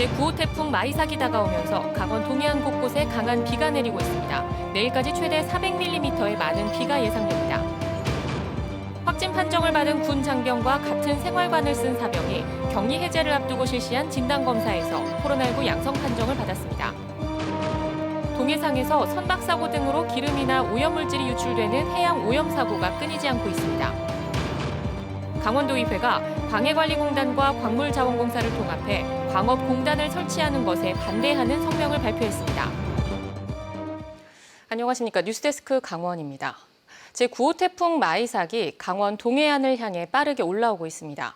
제9호 태풍 마이삭이 다가오면서 강원 동해안 곳곳에 강한 비가 내리고 있습니다. 내일까지 최대 400mm의 많은 비가 예상됩니다. 확진 판정을 받은 군 장병과 같은 생활관을 쓴 사병이 격리 해제를 앞두고 실시한 진단검사에서 코로나19 양성 판정을 받았습니다. 동해상에서 선박사고 등으로 기름이나 오염물질이 유출되는 해양 오염사고가 끊이지 않고 있습니다. 강원도의회가 광해관리공단과 광물자원공사를 통합해 광업공단을 설치하는 것에 반대하는 성명을 발표했습니다. 안녕하십니까. 뉴스데스크 강원입니다. 제9호 태풍 마이삭이 강원 동해안을 향해 빠르게 올라오고 있습니다.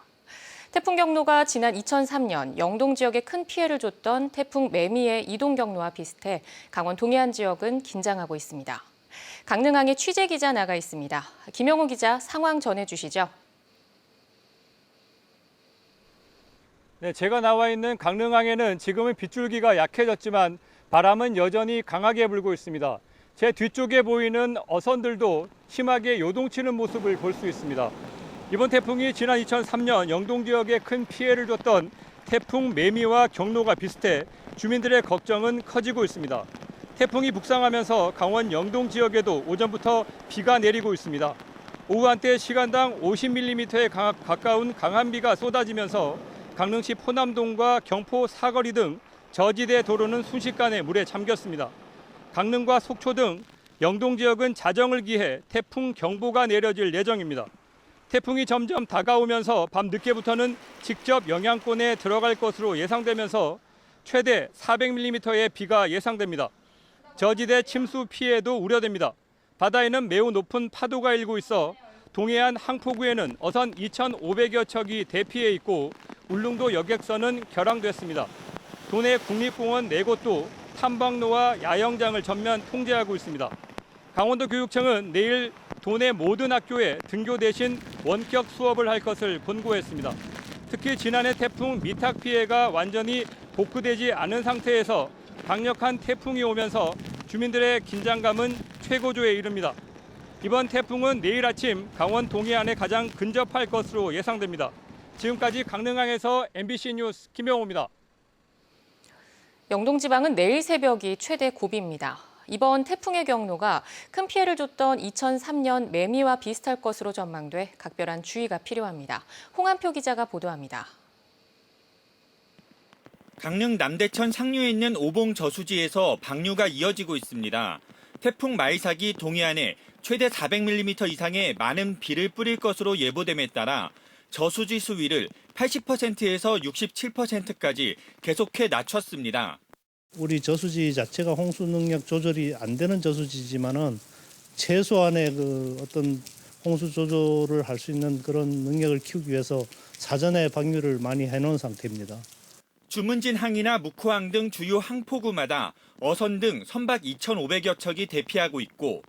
태풍 경로가 지난 2003년 영동 지역에 큰 피해를 줬던 태풍 매미의 이동 경로와 비슷해 강원 동해안 지역은 긴장하고 있습니다. 강릉항에 취재 기자 나가 있습니다. 김영우 기자 상황 전해주시죠. 네, 제가 나와 있는 강릉항에는 지금은 빗줄기가 약해졌지만 바람은 여전히 강하게 불고 있습니다. 제 뒤쪽에 보이는 어선들도 심하게 요동치는 모습을 볼 수 있습니다. 이번 태풍이 지난 2003년 영동 지역에 큰 피해를 줬던 태풍 매미와 경로가 비슷해 주민들의 걱정은 커지고 있습니다. 태풍이 북상하면서 강원 영동 지역에도 오전부터 비가 내리고 있습니다. 오후 한때 시간당 50mm에 가까운 강한 비가 쏟아지면서 강릉시 포남동과 경포 사거리 등 저지대 도로는 순식간에 물에 잠겼습니다. 강릉과 속초 등 영동 지역은 자정을 기해 태풍 경보가 내려질 예정입니다. 태풍이 점점 다가오면서 밤 늦게부터는 직접 영향권에 들어갈 것으로 예상되면서 최대 400mm의 비가 예상됩니다. 저지대 침수 피해도 우려됩니다. 바다에는 매우 높은 파도가 일고 있어 동해안 항포구에는 어선 2,500여 척이 대피해 있고 울릉도 여객선은 결항됐습니다. 도내 국립공원 4곳도 탐방로와 야영장을 전면 통제하고 있습니다. 강원도 교육청은 내일 도내 모든 학교에 등교 대신 원격 수업을 할 것을 권고했습니다. 특히 지난해 태풍 미탁 피해가 완전히 복구되지 않은 상태에서 강력한 태풍이 오면서 주민들의 긴장감은 최고조에 이릅니다. 이번 태풍은 내일 아침 강원 동해안에 가장 근접할 것으로 예상됩니다. 지금까지 강릉항에서 MBC 뉴스 김영호입니다. 영동 지방은 내일 새벽이 최대 고비입니다. 이번 태풍의 경로가 큰 피해를 줬던 2003년 매미와 비슷할 것으로 전망돼 각별한 주의가 필요합니다. 홍한표 기자가 보도합니다. 강릉 남대천 상류에 있는 오봉 저수지에서 방류가 이어지고 있습니다. 태풍 마이삭이 동해안에 최대 400mm 이상의 많은 비를 뿌릴 것으로 예보됨에 따라 저수지 수위를 80%에서 67%까지 계속해 낮췄습니다. 우리 저수지 자체가 홍수 능력 조절이 안 되는 저수지지만은 최소한의 어떤 홍수 조절을 할 수 있는 그런 능력을 키우기 위해서 사전에 방류를 많이 해놓은 상태입니다. 주문진 항이나 묵호항 등 주요 항포구마다 어선 등 선박 2,500여 척이 대피하고 있고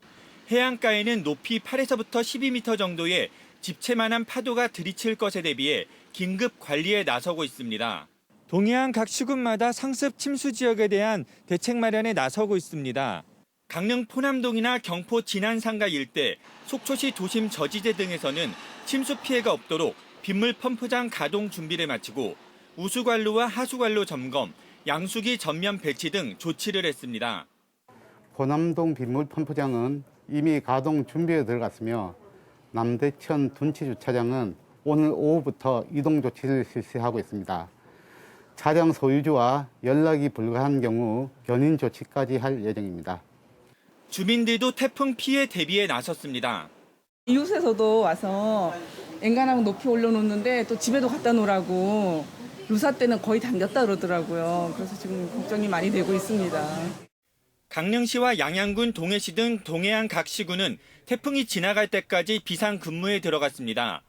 해안가에는 높이 8에서부터 12m 정도의 집채만한 파도가 들이칠 것에 대비해 긴급 관리에 나서고 있습니다. 동해안 각 시군마다 상습 침수 지역에 대한 대책 마련에 나서고 있습니다. 강릉 포남동이나 경포 진안상가 일대, 속초시 도심 저지대 등에서는 침수 피해가 없도록 빗물 펌프장 가동 준비를 마치고 우수관로와 하수관로 점검, 양수기 전면 배치 등 조치를 했습니다. 포남동 빗물 펌프장은 이미 가동 준비에 들어갔으며 남대천 둔치주차장은 오늘 오후부터 이동 조치를 실시하고 있습니다. 차량 소유주와 연락이 불가한 경우 견인 조치까지 할 예정입니다. 주민들도 태풍 피해 대비에 나섰습니다. 이웃에서도 와서 엔간하고 높이 올려놓는데 또 집에도 갖다 놓으라고 루사 때는 거의 잠겼다 그러더라고요. 그래서 지금 걱정이 많이 되고 있습니다. 강릉시와 양양군, 동해시 등 동해안 각 시군은 태풍이 지나갈 때까지 비상근무에 들어갔습니다.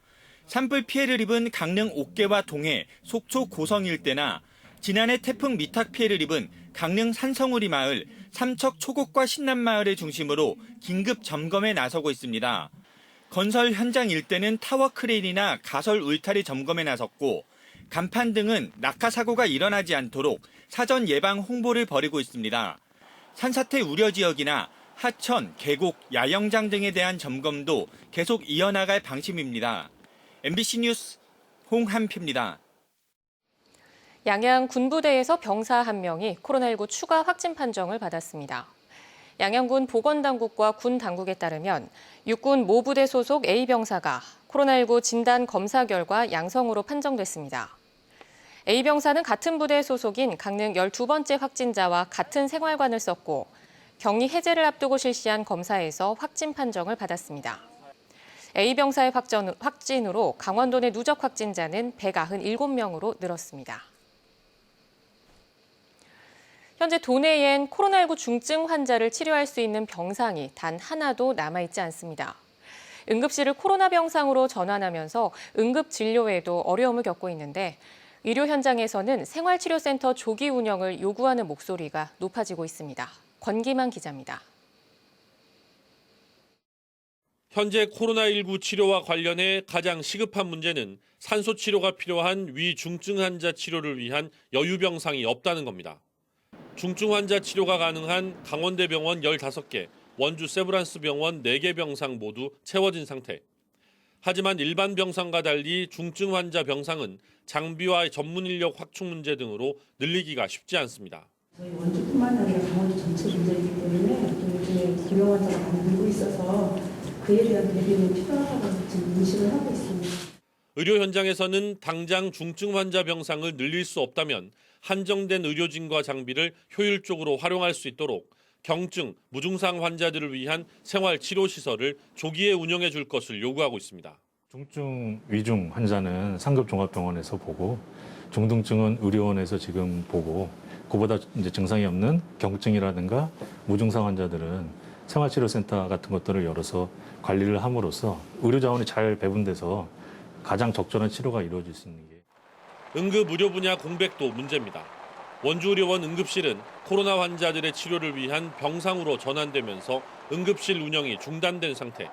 산불 피해를 입은 강릉 옥계와 동해, 속초 고성 일대나 지난해 태풍 미탁 피해를 입은 강릉 산성우리 마을, 삼척 초곡과 신남마을을 중심으로 긴급 점검에 나서고 있습니다. 건설 현장 일대는 타워 크레인이나 가설 울타리 점검에 나섰고 간판 등은 낙하 사고가 일어나지 않도록 사전 예방 홍보를 벌이고 있습니다. 산사태 우려 지역이나 하천, 계곡, 야영장 등에 대한 점검도 계속 이어나갈 방침입니다. MBC 뉴스 홍한표입니다. 양양 군부대에서 병사 1명이 코로나19 추가 확진 판정을 받았습니다. 양양군 보건당국과 군 당국에 따르면 육군 모부대 소속 A병사가 코로나19 진단 검사 결과 양성으로 판정됐습니다. A병사는 같은 부대 소속인 강릉 12번째 확진자와 같은 생활관을 썼고 격리 해제를 앞두고 실시한 검사에서 확진 판정을 받았습니다. A병사의 확진으로 강원도 내 누적 확진자는 197명으로 늘었습니다. 현재 도내엔 코로나19 중증 환자를 치료할 수 있는 병상이 단 하나도 남아있지 않습니다. 응급실을 코로나 병상으로 전환하면서 응급 진료에도 어려움을 겪고 있는데 의료 현장에서는 생활치료센터 조기 운영을 요구하는 목소리가 높아지고 있습니다. 권기만 기자입니다. 현재 코로나19 치료와 관련해 가장 시급한 문제는 산소 치료가 필요한 위중증 환자 치료를 위한 여유병상이 없다는 겁니다. 중증 환자 치료가 가능한 강원대병원 15개, 원주 세브란스 병원 4개 병상 모두 채워진 상태. 하지만 일반 병상과 달리 중증 환자 병상은 장비와 전문 인력 확충 문제 등으로 늘리기가 쉽지 않습니다. 저희 원주뿐만 아니라 강원도 전체 문제이기 때문에 요즘에 기명 환자가 많이 늘고 있어서 그에 대한 대비는 필요하다고 지금 인식을 하고 있습니다. 의료 현장에서는 당장 중증 환자 병상을 늘릴 수 없다면 한정된 의료진과 장비를 효율적으로 활용할 수 있도록 경증, 무증상 환자들을 위한 생활치료시설을 조기에 운영해 줄 것을 요구하고 있습니다. 중증, 위중 환자는 상급종합병원에서 보고 중등증은 의료원에서 지금 보고 그보다 이제 증상이 없는 경증이라든가 무증상 환자들은 생활치료센터 같은 것들을 열어서 관리를 함으로써 의료 자원이 잘 배분돼서 가장 적절한 치료가 이루어질 수 있는 게. 응급 의료 분야 공백도 문제입니다. 원주의료원 응급실은 코로나 환자들의 치료를 위한 병상으로 전환되면서 응급실 운영이 중단된 상태.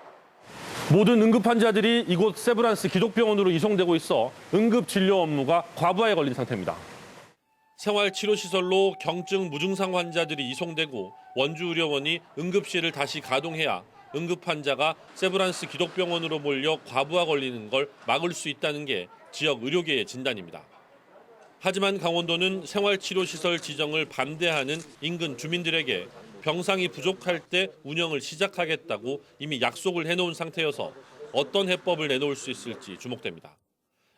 모든 응급 환자들이 이곳 세브란스 기독병원으로 이송되고 있어 응급 진료 업무가 과부하에 걸린 상태입니다. 생활치료시설로 경증 무증상 환자들이 이송되고 원주의료원이 응급실을 다시 가동해야 응급 환자가 세브란스 기독병원으로 몰려 과부하 걸리는 걸 막을 수 있다는 게 지역 의료계의 진단입니다. 하지만 강원도는 생활치료시설 지정을 반대하는 인근 주민들에게 병상이 부족할 때 운영을 시작하겠다고 이미 약속을 해놓은 상태여서 어떤 해법을 내놓을 수 있을지 주목됩니다.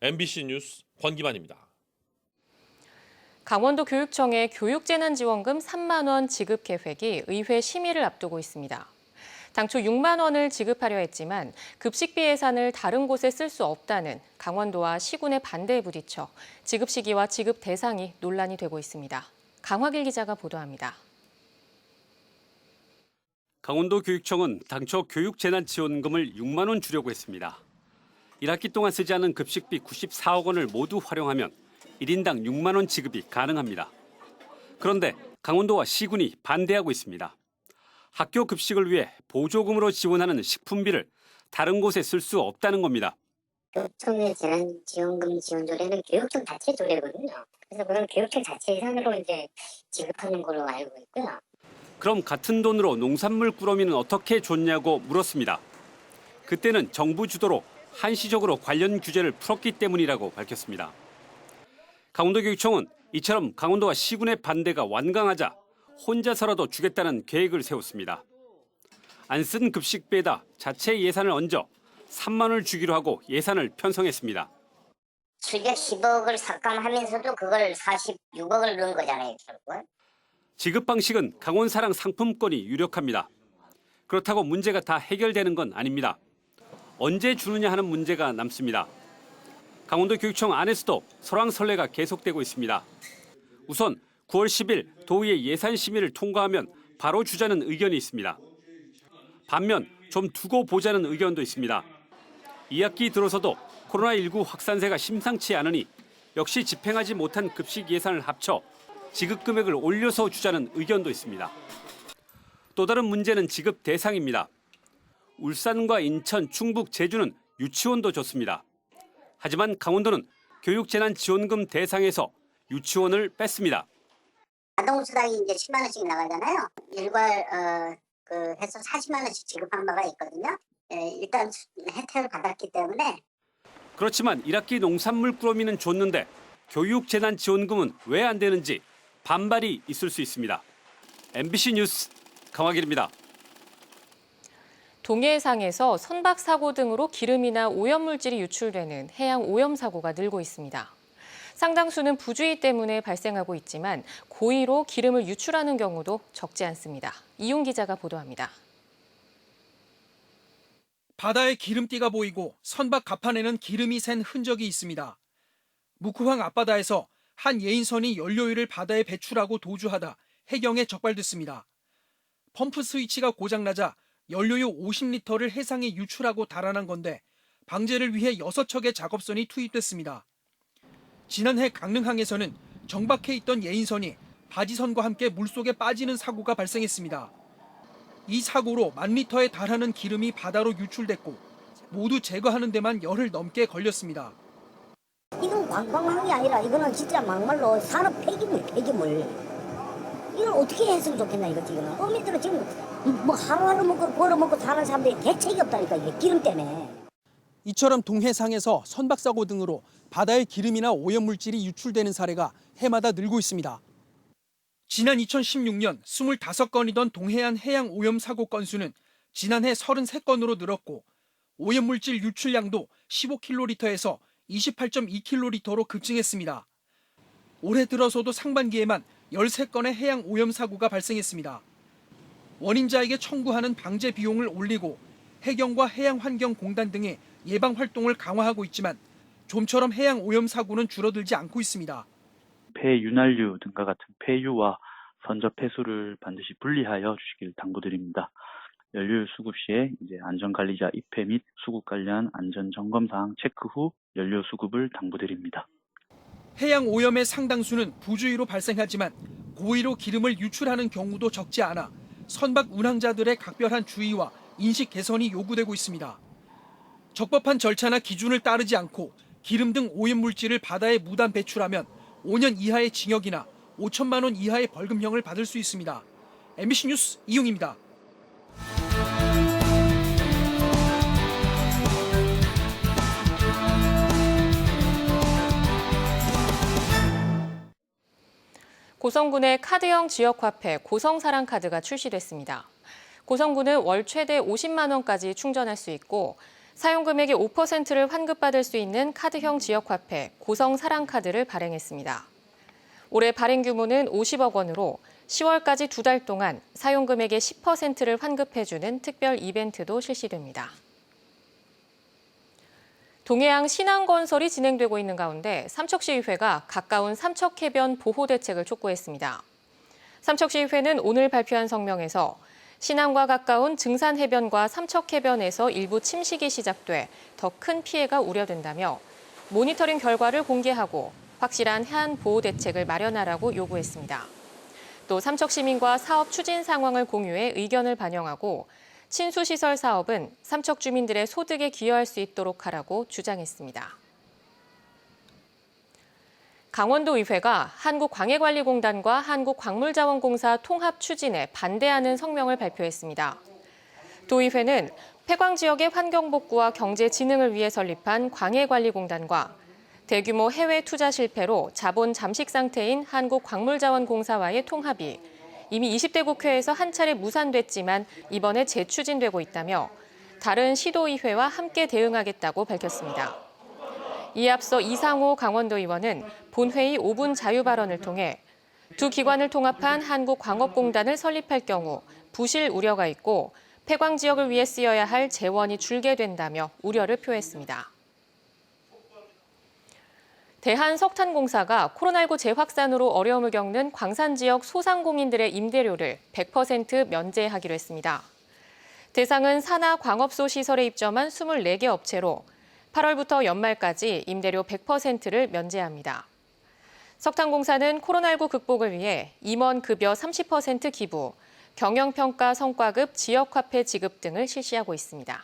MBC 뉴스 권기만입니다. 강원도 교육청의 교육재난지원금 3만 원 지급 계획이 의회 심의를 앞두고 있습니다. 당초 6만 원을 지급하려 했지만 급식비 예산을 다른 곳에 쓸 수 없다는 강원도와 시군의 반대에 부딪혀 지급 시기와 지급 대상이 논란이 되고 있습니다. 강화길 기자가 보도합니다. 강원도 교육청은 당초 교육재난지원금을 6만 원 주려고 했습니다. 1학기 동안 쓰지 않은 급식비 94억 원을 모두 활용하면 1인당 6만 원 지급이 가능합니다. 그런데 강원도와 시군이 반대하고 있습니다. 학교 급식을 위해 보조금으로 지원하는 식품비를 다른 곳에 쓸 수 없다는 겁니다. 교육청의 재난지원금 지원조례는 교육청 자체 조례거든요. 그래서 그건 교육청 자체 예산으로 이제 지급하는 걸로 알고 있고요. 그럼 같은 돈으로 농산물 꾸러미는 어떻게 줬냐고 물었습니다. 그때는 정부 주도로 한시적으로 관련 규제를 풀었기 때문이라고 밝혔습니다. 강원도교육청은 이처럼 강원도와 시군의 반대가 완강하자 혼자서라도 주겠다는 계획을 세웠습니다. 안 쓴 급식비에다 자체 예산을 얹어 3만 원을 주기로 하고 예산을 편성했습니다. 출격 10억을 삭감하면서도 그걸 46억을 넣은 거잖아요, 결국은. 지급 방식은 강원사랑 상품권이 유력합니다. 그렇다고 문제가 다 해결되는 건 아닙니다. 언제 주느냐 하는 문제가 남습니다. 강원도 교육청 안에서도 설왕설래가 계속되고 있습니다. 우선 9월 10일 도의회 예산 심의를 통과하면 바로 주자는 의견이 있습니다. 반면 좀 두고 보자는 의견도 있습니다. 2학기 들어서도 코로나19 확산세가 심상치 않으니 역시 집행하지 못한 급식 예산을 합쳐 지급 금액을 올려서 주자는 의견도 있습니다. 또 다른 문제는 지급 대상입니다. 울산과 인천, 충북, 제주는 유치원도 줬습니다. 하지만 강원도는 교육재난지원금 대상에서 유치원을 뺐습니다. 아동수당이 이제 10만 원씩 나가잖아요. 일괄 해서 40만 원씩 지급한 바가 있거든요. 일단 혜택을 받았기 때문에. 그렇지만 1학기 농산물 꾸러미는 줬는데 교육재난지원금은 왜 안 되는지 반발이 있을 수 있습니다. MBC 뉴스 강화길입니다. 동해상에서 선박 사고 등으로 기름이나 오염물질이 유출되는 해양 오염 사고가 늘고 있습니다. 상당수는 부주의 때문에 발생하고 있지만 고의로 기름을 유출하는 경우도 적지 않습니다. 이용 기자가 보도합니다. 바다에 기름띠가 보이고 선박 갑판에는 기름이 샌 흔적이 있습니다. 무쿠항 앞바다에서 한 예인선이 연료유를 바다에 배출하고 도주하다 해경에 적발됐습니다. 펌프 스위치가 고장나자 연료유 50리터를 해상에 유출하고 달아난 건데 방제를 위해 6척의 작업선이 투입됐습니다. 지난해 강릉항에서는 정박해 있던 예인선이 바지선과 함께 물속에 빠지는 사고가 발생했습니다. 이 사고로 10,000리터에 달하는 기름이 바다로 유출됐고 모두 제거하는 데만 열흘 넘게 걸렸습니다. 이건 관광하는 게 아니라 이거는 진짜 막말로 산업 폐기물. 이걸 어떻게 했으면 좋겠나 이거지 이거는. 어민들은 지금 뭐 하루하루 먹고 벌어먹고 사는 사람들이 대책이 없다니까 이게 기름 때문에. 이처럼 동해상에서 선박사고 등으로 바다에 기름이나 오염물질이 유출되는 사례가 해마다 늘고 있습니다. 지난 2016년 25건이던 동해안 해양 오염 사고 건수는 지난해 33건으로 늘었고 오염물질 유출량도 15kl에서 28.2kl로 급증했습니다. 올해 들어서도 상반기에만 13건의 해양 오염 사고가 발생했습니다. 원인자에게 청구하는 방제 비용을 올리고 해경과 해양환경공단 등의 예방 활동을 강화하고 있지만 좀처럼 해양 오염 사고는 줄어들지 않고 있습니다. 폐윤활유 등과 같은 폐유와 선저 폐수를 반드시 분리하여 주시길 당부드립니다. 연료유 수급 시에 안전관리자 입회 및 수급 관련 안전 점검 사항 체크 후 연료 수급을 당부드립니다. 해양 오염의 상당수는 부주의로 발생하지만 고의로 기름을 유출하는 경우도 적지 않아 선박 운항자들의 각별한 주의와 인식 개선이 요구되고 있습니다. 적법한 절차나 기준을 따르지 않고 기름 등 오염물질을 바다에 무단 배출하면 5년 이하의 징역이나 5천만 원 이하의 벌금형을 받을 수 있습니다. MBC 뉴스 이용입니다. 고성군의 카드형 지역화폐 고성사랑카드가 출시됐습니다. 고성군은 월 최대 50만 원까지 충전할 수 있고 사용금액의 5%를 환급받을 수 있는 카드형 지역화폐 고성사랑카드를 발행했습니다. 올해 발행 규모는 50억 원으로 10월까지 2달 동안 사용금액의 10%를 환급해주는 특별 이벤트도 실시됩니다. 동해안 신항건설이 진행되고 있는 가운데 삼척시의회가 가까운 삼척해변 보호대책을 촉구했습니다. 삼척시의회는 오늘 발표한 성명에서 신항과 가까운 증산해변과 삼척해변에서 일부 침식이 시작돼 더 큰 피해가 우려된다며 모니터링 결과를 공개하고 확실한 해안 보호 대책을 마련하라고 요구했습니다. 또 삼척시민과 사업 추진 상황을 공유해 의견을 반영하고 친수시설 사업은 삼척 주민들의 소득에 기여할 수 있도록 하라고 주장했습니다. 강원도의회가 한국광해관리공단과 한국광물자원공사 통합 추진에 반대하는 성명을 발표했습니다. 도의회는 폐광 지역의 환경복구와 경제진흥을 위해 설립한 광해관리공단과 대규모 해외 투자 실패로 자본 잠식 상태인 한국광물자원공사와의 통합이 이미 20대 국회에서 한 차례 무산됐지만 이번에 재추진되고 있다며 다른 시도의회와 함께 대응하겠다고 밝혔습니다. 이에 앞서 이상호 강원도의원은 본회의 5분 자유 발언을 통해 두 기관을 통합한 한국광업공단을 설립할 경우 부실 우려가 있고 폐광 지역을 위해 쓰여야 할 재원이 줄게 된다며 우려를 표했습니다. 대한석탄공사가 코로나19 재확산으로 어려움을 겪는 광산 지역 소상공인들의 임대료를 100% 면제하기로 했습니다. 대상은 산하 광업소 시설에 입점한 24개 업체로 8월부터 연말까지 임대료 100%를 면제합니다. 석탄공사는 코로나19 극복을 위해 임원 급여 30% 기부, 경영평가 성과급 지역화폐 지급 등을 실시하고 있습니다.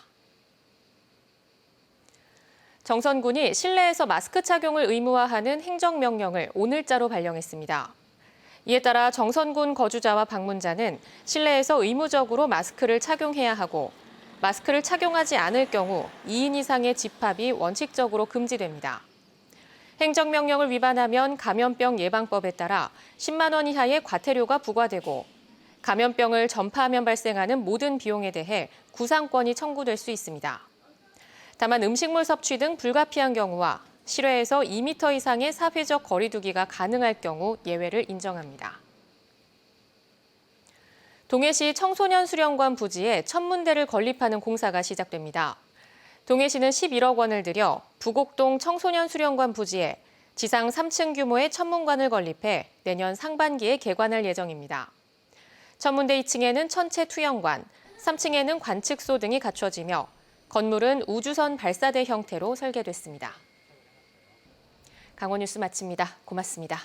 정선군이 실내에서 마스크 착용을 의무화하는 행정명령을 오늘자로 발령했습니다. 이에 따라 정선군 거주자와 방문자는 실내에서 의무적으로 마스크를 착용해야 하고 마스크를 착용하지 않을 경우 2인 이상의 집합이 원칙적으로 금지됩니다. 행정명령을 위반하면 감염병 예방법에 따라 10만 원 이하의 과태료가 부과되고 감염병을 전파하면 발생하는 모든 비용에 대해 구상권이 청구될 수 있습니다. 다만 음식물 섭취 등 불가피한 경우와 실외에서 2m 이상의 사회적 거리 두기가 가능할 경우 예외를 인정합니다. 동해시 청소년 수련관 부지에 천문대를 건립하는 공사가 시작됩니다. 동해시는 11억 원을 들여 부곡동 청소년 수련관 부지에 지상 3층 규모의 천문관을 건립해 내년 상반기에 개관할 예정입니다. 천문대 2층에는 천체 투영관, 3층에는 관측소 등이 갖춰지며 건물은 우주선 발사대 형태로 설계됐습니다. 강원 뉴스 마칩니다. 고맙습니다.